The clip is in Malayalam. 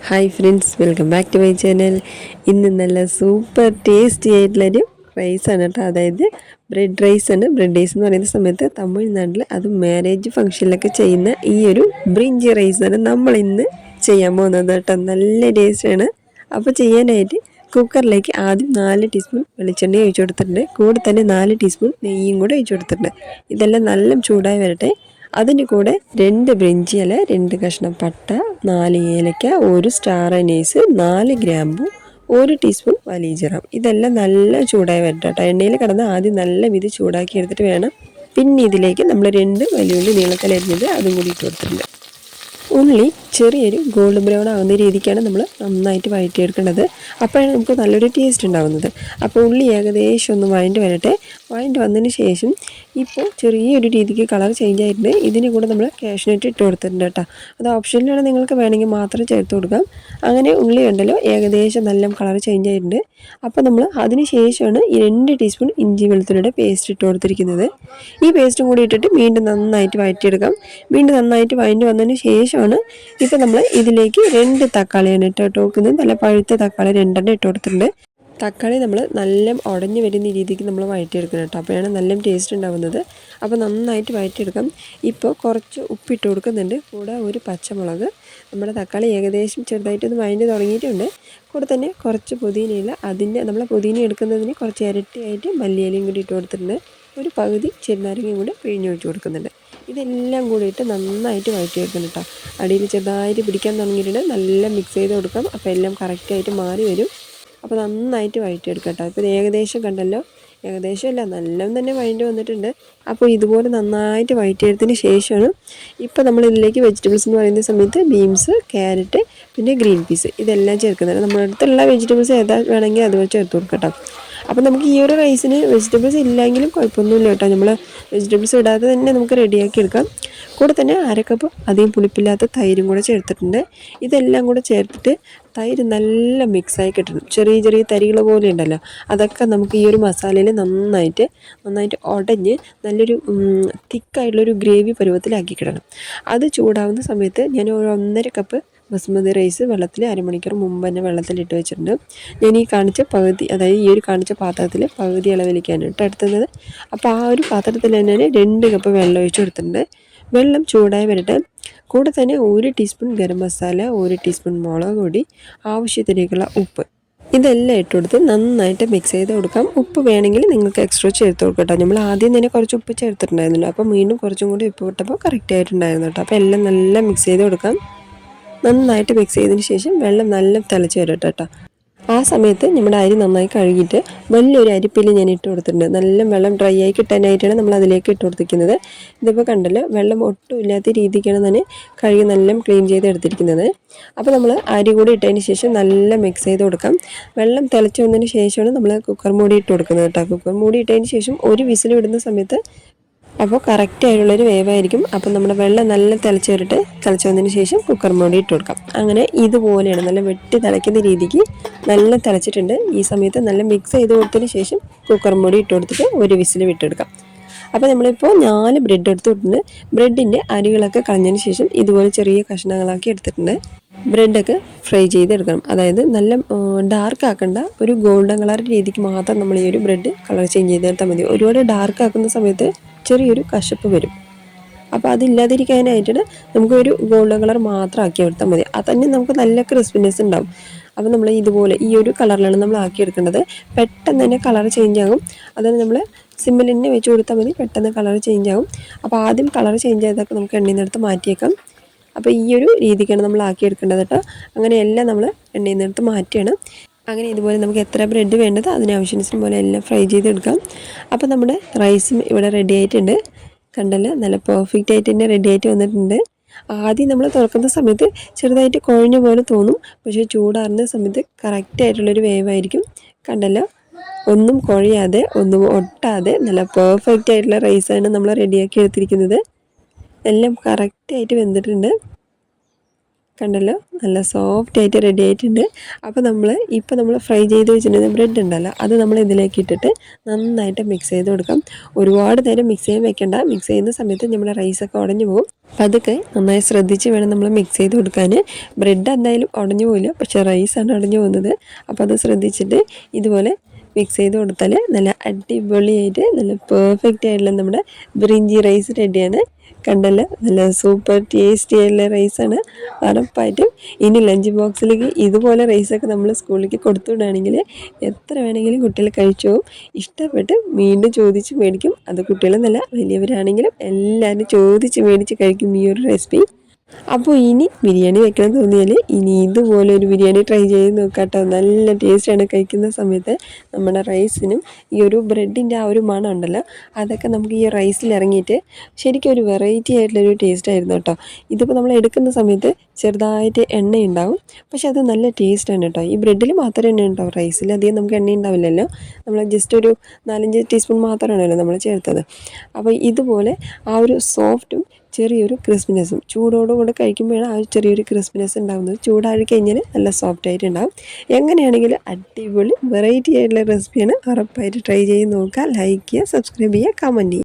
Hi friends, welcome back to my channel. ഇന്ന് നല്ല സൂപ്പർ ടേസ്റ്റി ആയിട്ടുള്ളൊരു റൈസാണ് കേട്ടോ. അതായത് ബ്രെഡ് റൈസാണ്. ബ്രെഡ് റൈസ് എന്ന് പറയുന്ന സമയത്ത് തമിഴ്നാട്ടിൽ അത് മാരേജ് ഫംഗ്ഷനിലൊക്കെ ചെയ്യുന്ന ഈ ഒരു ബ്രിഞ്ചി റൈസാണ് നമ്മൾ ഇന്ന് ചെയ്യാൻ പോകുന്നത് കേട്ടോ. നല്ല ടേസ്റ്റാണ്. അപ്പോൾ ചെയ്യാനായിട്ട് കുക്കറിലേക്ക് ആദ്യം 4 ടീസ്പൂൺ വെളിച്ചെണ്ണ ഒഴിച്ചു കൊടുത്തിട്ടുണ്ട്. കൂടെ തന്നെ 4 ടീസ്പൂൺ നെയ്യും കൂടെ ഒഴിച്ചു കൊടുത്തിട്ടുണ്ട്. ഇതെല്ലാം നല്ല ചൂടായി വരട്ടെ. അതിന് കൂടെ 2 ബ്രിഞ്ചി ഇല, 2 കഷ്ണം പട്ട, 4 ഏലക്ക, 1 സ്റ്റാർ അനീസ്, 4 ഗ്രാമ്പു, 1 ടീസ്പൂൺ വലിയ ജീരകം. ഇതെല്ലാം നല്ല ചൂടായി വരട്ടെ കേട്ടോ. എണ്ണയിൽ കിടന്ന് ആദ്യം നല്ല ഇത് ചൂടാക്കി എടുത്തിട്ട് വേണം. പിന്നെ ഇതിലേക്ക് നമ്മൾ 2 വലിയുള്ളി നീളത്തിലരിഞ്ഞത് അതും കൂടി ഇട്ട് കൊടുത്തിട്ടുണ്ട്. ഉള്ളി ചെറിയൊരു ഗോൾഡ് ബ്രൗൺ ആവുന്ന രീതിക്കാണ് നമ്മൾ നന്നായിട്ട് വഴറ്റിയെടുക്കേണ്ടത്. അപ്പോഴാണ് നമുക്ക് നല്ലൊരു ടേസ്റ്റ് ഉണ്ടാകുന്നത്. അപ്പോൾ ഉള്ളി ഏകദേശം ഒന്ന് വഴണ്ടി വരട്ടെ. വഴണ്ടി വന്നതിന് ശേഷം ഇപ്പോൾ ചെറിയൊരു രീതിക്ക് കളർ ചേഞ്ച് ആയിട്ടുണ്ട്. ഇതിന് കൂടെ നമ്മൾ കാഷ്നട്ട് ഇട്ട് കൊടുത്തിട്ടുണ്ട് കേട്ടോ. അത് ഓപ്ഷനിലാണ്, നിങ്ങൾക്ക് വേണമെങ്കിൽ മാത്രം ചേർത്ത് കൊടുക്കാം. അങ്ങനെ ഉള്ളി ഉണ്ടല്ലോ ഏകദേശം നല്ല കളർ ചേഞ്ച് ആയിട്ടുണ്ട്. അപ്പോൾ നമ്മൾ അതിന് ശേഷമാണ് ഈ 2 ടീസ്പൂൺ ഇഞ്ചി വെളുത്തുള്ളിയുടെ പേസ്റ്റ് ഇട്ട് കൊടുത്തിരിക്കുന്നത്. ഈ പേസ്റ്റും കൂടി ഇട്ടിട്ട് വീണ്ടും നന്നായിട്ട് വഴറ്റിയെടുക്കാം. വീണ്ടും നന്നായിട്ട് വഴണ്ടി വന്നതിന് ശേഷമാണ് ഇപ്പോൾ നമ്മൾ ഇതിലേക്ക് 2 തക്കാളിയാണ് ഇട്ട് കൊടുക്കുന്നത്. നല്ല പഴുത്ത തക്കാളി 2 ഇട്ട് കൊടുത്തിട്ടുണ്ട്. തക്കാളി നമ്മൾ നല്ല ഉടഞ്ഞു വരുന്ന രീതിക്ക് നമ്മൾ വഴറ്റിയെടുക്കണം കേട്ടോ. അപ്പോഴാണ് നല്ല ടേസ്റ്റ് ഉണ്ടാകുന്നത്. അപ്പോൾ നന്നായിട്ട് വഴറ്റിയെടുക്കാം. ഇപ്പോൾ കുറച്ച് ഉപ്പിട്ട് കൊടുക്കുന്നുണ്ട്. കൂടെ ഒരു പച്ചമുളക്. നമ്മുടെ തക്കാളി ഏകദേശം ചെറുതായിട്ടൊന്ന് വഴണ്ടി തുടങ്ങിയിട്ടുണ്ട്. കൂടെ തന്നെ കുറച്ച് പുതിനയില, അതിൻ്റെ നമ്മൾ പുതിന എടുക്കുന്നതിന് കുറച്ച് ഇരട്ടിയായിട്ട് മല്ലിയിലയും കൂടി ഇട്ട് കൊടുത്തിട്ടുണ്ട്. ഒരു പകുതി ചെറുനാരങ്ങയും കൂടി പിഴിഞ്ഞൊഴിച്ച് കൊടുക്കുന്നുണ്ട്. ഇതെല്ലാം കൂടിയിട്ട് നന്നായിട്ട് വഴറ്റിയെടുക്കണം കേട്ടോ. അടിയിൽ ചെറുതായിട്ട് പിടിക്കാൻ തുടങ്ങിയിട്ടുണ്ട്. നല്ല മിക്സ് ചെയ്ത് കൊടുക്കാം. അപ്പോൾ എല്ലാം കറക്റ്റായിട്ട് മാറി വരും. അപ്പോൾ നന്നായിട്ട് വഴറ്റിയെടുക്കാം കേട്ടോ. ഇപ്പോൾ ഏകദേശം കണ്ടല്ലോ, ഏകദേശം അല്ല നല്ല തന്നെ വഴറ്റി വന്നിട്ടുണ്ട്. അപ്പോൾ ഇതുപോലെ നന്നായിട്ട് വഴറ്റിയെടുത്തതിന് ശേഷമാണ് ഇപ്പോൾ നമ്മൾ ഇതിലേക്ക് വെജിറ്റബിൾസ് എന്ന് പറയുന്ന സമയത്ത് ബീൻസ്, ക്യാരറ്റ്, പിന്നെ ഗ്രീൻ പീസ് ഇതെല്ലാം ചേർക്കുന്നത്. നമ്മുടെ അടുത്തുള്ള വെജിറ്റബിൾസ് ഏതാ വേണമെങ്കിൽ അത് ചേർത്ത് കൊടുക്കാം. അപ്പോൾ നമുക്ക് ഈ ഒരു റൈസിന് വെജിറ്റബിൾസ് ഇല്ലെങ്കിലും കുഴപ്പമൊന്നുമില്ല കേട്ടോ. നമ്മൾ വെജിറ്റബിൾസ് ഇടാതെ തന്നെ നമുക്ക് റെഡിയാക്കി എടുക്കാം. കൂടെ തന്നെ 1/2 കപ്പ് അധികം പുളിപ്പില്ലാത്ത തൈരും കൂടെ ചേർത്തിട്ടുണ്ട്. ഇതെല്ലാം കൂടെ ചേർത്തിട്ട് തൈര് നല്ല മിക്സായി കിട്ടണം. ചെറിയ ചെറിയ തരികൾ പോലെ ഉണ്ടല്ലോ, അതൊക്കെ നമുക്ക് ഈ ഒരു മസാലയിൽ നന്നായിട്ട് ഉടഞ്ഞ് നല്ലൊരു തിക്കായിട്ടുള്ളൊരു ഗ്രേവി പരുവത്തിലാക്കി കിടണം. അത് ചൂടാവുന്ന സമയത്ത് ഞാൻ ഒരു 1.5 കപ്പ് ബസ്മതി റൈസ് വെള്ളത്തിൽ അരമണിക്കൂർ മുമ്പ് തന്നെ വെള്ളത്തിലിട്ട് വെച്ചിട്ടുണ്ട്. ഞാൻ ഈ കാണിച്ച പകുതി, അതായത് ഈ ഒരു കാണിച്ച പാത്രത്തിൽ പകുതി അളവിലേക്കാണ് കേട്ടോ എടുത്തത്. അപ്പോൾ ആ ഒരു പാത്രത്തിൽ തന്നെ 2 കപ്പ് വെള്ളം ഒഴിച്ച് കൊടുത്തിട്ടുണ്ട്. വെള്ളം ചൂടായി വരട്ടെ. കൂടെ തന്നെ 1 ടീസ്പൂൺ ഗരം മസാല, 1 ടീസ്പൂൺ മുളക് പൊടി, ആവശ്യത്തിലേക്കുള്ള ഉപ്പ് ഇതെല്ലാം ഇട്ട് കൊടുത്ത് നന്നായിട്ട് മിക്സ് ചെയ്ത് കൊടുക്കാം. ഉപ്പ് വേണമെങ്കിൽ നിങ്ങൾക്ക് എക്സ്ട്രാ ചേർത്ത് കൊടുക്കട്ടോ. നമ്മൾ ആദ്യം തന്നെ കുറച്ച് ഉപ്പ് ചേർത്തിട്ടുണ്ടായിരുന്നല്ലോ. അപ്പോൾ വീണ്ടും കുറച്ചും കൂടി ഉപ്പ് ഇട്ടപ്പോൾ കറക്റ്റ് ആയിട്ടുണ്ടായിരുന്നു കേട്ടോ. അപ്പോൾ എല്ലാം നല്ല മിക്സ് ചെയ്ത് കൊടുക്കാം. നന്നായിട്ട് മിക്സ് ചെയ്തതിന് ശേഷം വെള്ളം നല്ല തിളച്ച് വരട്ടെ കേട്ടോ. ആ സമയത്ത് നമ്മുടെ അരി നന്നായി കഴുകിയിട്ട് വലിയൊരു അരിപ്പിൽ ഞാൻ ഇട്ട് കൊടുത്തിട്ടുണ്ട്. നല്ല വെള്ളം ഡ്രൈ ആയി കിട്ടാനായിട്ടാണ് നമ്മൾ അതിലേക്ക് ഇട്ട് കൊടുത്തിരിക്കുന്നത്. ഇതിപ്പോൾ കണ്ടല്ലോ, വെള്ളം ഒട്ടും ഇല്ലാത്ത രീതിക്കാണ് ഞാൻ കഴുകി നല്ല ക്ലീൻ ചെയ്ത് എടുത്തിരിക്കുന്നത്. അപ്പോൾ നമ്മൾ അരി കൂടി ഇട്ടതിന് ശേഷം നല്ല മിക്സ് ചെയ്ത് കൊടുക്കാം. വെള്ളം തിളച്ച് വന്നതിന് ശേഷമാണ് നമ്മൾ കുക്കർ മൂടി ഇട്ട് കൊടുക്കുന്നത് കേട്ടോ. കുക്കർ മൂടി ഇട്ടതിന് ശേഷം ഒരു വിസിൽ വിടുന്ന സമയത്ത് അപ്പോൾ കറക്റ്റ് ആയിട്ടുള്ളൊരു വേവായിരിക്കും. അപ്പം നമ്മുടെ വെള്ളം നല്ല തിളച്ച് വരട്ടെ. തിളച്ച് വന്നതിന് ശേഷം കുക്കർ മൂടി ഇട്ട് കൊടുക്കാം. അങ്ങനെ ഇതുപോലെയാണ് നല്ല വെട്ടി തിളയ്ക്കുന്ന രീതിക്ക് നല്ല തിളച്ചിട്ടുണ്ട്. ഈ സമയത്ത് നല്ല മിക്സ് ചെയ്ത് കൊടുത്തതിന് ശേഷം കുക്കർ മൂടി ഇട്ട് കൊടുത്തിട്ട് ഒരു വിസിൽ വിട്ടെടുക്കാം. അപ്പോൾ നമ്മളിപ്പോൾ 4 ബ്രെഡ് എടുത്തിട്ടുണ്ട്. ബ്രെഡിൻ്റെ അരികളൊക്കെ കളഞ്ഞതിന് ശേഷം ഇതുപോലെ ചെറിയ കഷ്ണങ്ങളാക്കി എടുത്തിട്ടുണ്ട്. ബ്രെഡൊക്കെ ഫ്രൈ ചെയ്തെടുക്കണം. അതായത് നല്ല ഡാർക്ക് ആക്കേണ്ട, ഒരു ഗോൾഡൻ കളർ രീതിക്ക് മാത്രം നമ്മൾ ഈ ഒരു ബ്രെഡ് കളർ ചേഞ്ച് ചെയ്തെടുത്താൽ മതി. ഒരുപാട് ഡാർക്ക് ആക്കുന്ന സമയത്ത് ചെറിയൊരു കശപ്പ് വരും. അപ്പോൾ അതില്ലാതിരിക്കാനായിട്ടാണ് നമുക്ക് ഒരു ഗോൾഡൻ കളർ മാത്രം ആക്കി എടുത്താൽ മതി. അത് തന്നെ നമുക്ക് നല്ല ക്രിസ്പിനെസ് ഉണ്ടാവും. അപ്പോൾ നമ്മൾ ഇതുപോലെ ഈ ഒരു കളറിലാണ് നമ്മൾ ആക്കിയെടുക്കേണ്ടത്. പെട്ടെന്ന് തന്നെ കളർ ചേഞ്ച് ആകും. അതിന് നമ്മൾ സിമ്മിൽ തന്നെ വെച്ച് കൊടുത്താൽ മതി, പെട്ടെന്ന് കളർ ചേഞ്ച് ആകും. അപ്പോൾ ആദ്യം കളർ ചേഞ്ച് ചെയ്തൊക്കെ നമുക്ക് എണ്ണയിൽ നിന്ന് എടുത്ത് മാറ്റിയേക്കാം. അപ്പോൾ ഈ ഒരു രീതിക്കാണ് നമ്മൾ ആക്കിയെടുക്കേണ്ടത് കേട്ടോ. അങ്ങനെയെല്ലാം നമ്മൾ എണ്ണയിൽ നിന്ന് എടുത്ത് മാറ്റിയാണ്. അങ്ങനെ ഇതുപോലെ നമുക്ക് എത്ര ബ്രെഡ് വേണ്ടത് അതിനാവശ്യത്തിന് പോലെ എല്ലാം ഫ്രൈ ചെയ്തെടുക്കാം. അപ്പോൾ നമ്മുടെ റൈസും ഇവിടെ റെഡി ആയിട്ടുണ്ട്. കണ്ടല്ലോ, നല്ല പെർഫെക്റ്റ് ആയിട്ട് തന്നെ റെഡി ആയിട്ട് വന്നിട്ടുണ്ട്. ആദ്യം നമ്മൾ തുറക്കുന്ന സമയത്ത് ചെറുതായിട്ട് കുഴഞ്ഞ പോലെ തോന്നും. പക്ഷേ ചൂടാറുന്ന സമയത്ത് കറക്റ്റ് ആയിട്ടുള്ളൊരു വേവായിരിക്കും. കണ്ടല്ലോ, ഒന്നും കുഴയാതെ ഒന്നും ഒട്ടാതെ നല്ല പെർഫെക്റ്റ് ആയിട്ടുള്ള റൈസാണ് നമ്മൾ റെഡിയാക്കി എടുത്തിരിക്കുന്നത്. എല്ലാം കറക്റ്റായിട്ട് വെന്തിട്ടുണ്ട്. കണ്ടല്ലോ, നല്ല സോഫ്റ്റ് ആയിട്ട് റെഡി ആയിട്ടുണ്ട്. അപ്പോൾ നമ്മൾ ഫ്രൈ ചെയ്ത് വെച്ചിട്ടുണ്ടെങ്കിൽ ബ്രെഡ് ഉണ്ടല്ലോ, അത് നമ്മൾ ഇതിലേക്ക് ഇട്ടിട്ട് നന്നായിട്ട് മിക്സ് ചെയ്ത് കൊടുക്കാം. ഒരുപാട് നേരം മിക്സ് ചെയ്യാൻ വെക്കേണ്ട. മിക്സ് ചെയ്യുന്ന സമയത്ത് നമ്മുടെ റൈസൊക്കെ ഉടഞ്ഞു പോകും. അപ്പം അതൊക്കെ നന്നായി ശ്രദ്ധിച്ച് വേണം നമ്മൾ മിക്സ് ചെയ്ത് കൊടുക്കാൻ. ബ്രെഡ് എന്തായാലും ഉടഞ്ഞു പോവില്ല, പക്ഷേ റൈസാണ് ഉടഞ്ഞു പോകുന്നത്. അപ്പോൾ അത് ശ്രദ്ധിച്ചിട്ട് ഇതുപോലെ മിക്സ് ചെയ്ത് കൊടുത്താൽ നല്ല അടിപൊളിയായിട്ട് നല്ല പെർഫെക്റ്റ് ആയിട്ടുള്ള നമ്മുടെ ബ്രിഞ്ചി റൈസ് റെഡിയാണ്. കണ്ടല്ലോ, നല്ല സൂപ്പർ ടേസ്റ്റി ആയിട്ടുള്ള റൈസാണ്. ഉറപ്പായിട്ടും ഇനി ലഞ്ച് ബോക്സിലേക്ക് ഇതുപോലെ റൈസൊക്കെ നമ്മൾ സ്കൂളിലേക്ക് കൊടുത്തുവിടുകയാണെങ്കിൽ എത്ര വേണമെങ്കിലും കുട്ടികൾ കഴിച്ചു പോകും. ഇഷ്ടപ്പെട്ട് വീണ്ടും ചോദിച്ച് മേടിക്കും. അത് കുട്ടികളെന്നല്ല, വലിയവരാണെങ്കിലും എല്ലാവരും ചോദിച്ച് മേടിച്ച് കഴിക്കും ഈ ഒരു റെസിപ്പി. അപ്പോൾ ഇനി ബിരിയാണി വെക്കണം തോന്നിയാൽ ഇനി ഇതുപോലെ ഒരു ബിരിയാണി ട്രൈ ചെയ്ത് നോക്കാട്ടോ. നല്ല ടേസ്റ്റാണ്. കഴിക്കുന്ന സമയത്ത് നമ്മുടെ റൈസിനും ഈ ഒരു ബ്രെഡിൻ്റെ ആ ഒരു മണം ഉണ്ടല്ലോ, അതൊക്കെ നമുക്ക് ഈ റൈസിൽ ഇറങ്ങിയിട്ട് ശരിക്കും ഒരു വെറൈറ്റി ആയിട്ടുള്ളൊരു ടേസ്റ്റ് ആയിരുന്നു കേട്ടോ. ഇതിപ്പോൾ നമ്മൾ എടുക്കുന്ന സമയത്ത് ചെറുതായിട്ട് എണ്ണ ഉണ്ടാവും, പക്ഷെ അത് നല്ല ടേസ്റ്റാണ് കേട്ടോ. ഈ ബ്രെഡിൽ മാത്രമേ എണ്ണ ഉണ്ടാവും, റൈസിൽ അധികം നമുക്ക് എണ്ണ ഉണ്ടാവില്ലല്ലോ. നമ്മൾ ജസ്റ്റ് ഒരു 4-5 ടീസ്പൂൺ മാത്രമാണല്ലോ നമ്മൾ ചേർത്തത്. അപ്പോൾ ഇതുപോലെ ആ ഒരു സോഫ്റ്റും ചെറിയൊരു ക്രിസ്പിനെസ്സും ചൂടോടുകൂടെ കഴിക്കുമ്പോഴാണ് ആ ചെറിയൊരു ക്രിസ്പിനെസ് ഉണ്ടാകുന്നത്. ചൂടാറി കഴിഞ്ഞാൽ നല്ല സോഫ്റ്റ് ആയിട്ട് ഉണ്ടാകും. എങ്ങനെയാണെങ്കിലും അടിപൊളി വെറൈറ്റി ആയിട്ടുള്ള റെസിപ്പിയാണ്. ഉറപ്പായിട്ട് ട്രൈ ചെയ്ത് നോക്കുക. ലൈക്ക് ചെയ്യുക, സബ്സ്ക്രൈബ് ചെയ്യുക, കമൻറ്റ് ചെയ്യുക.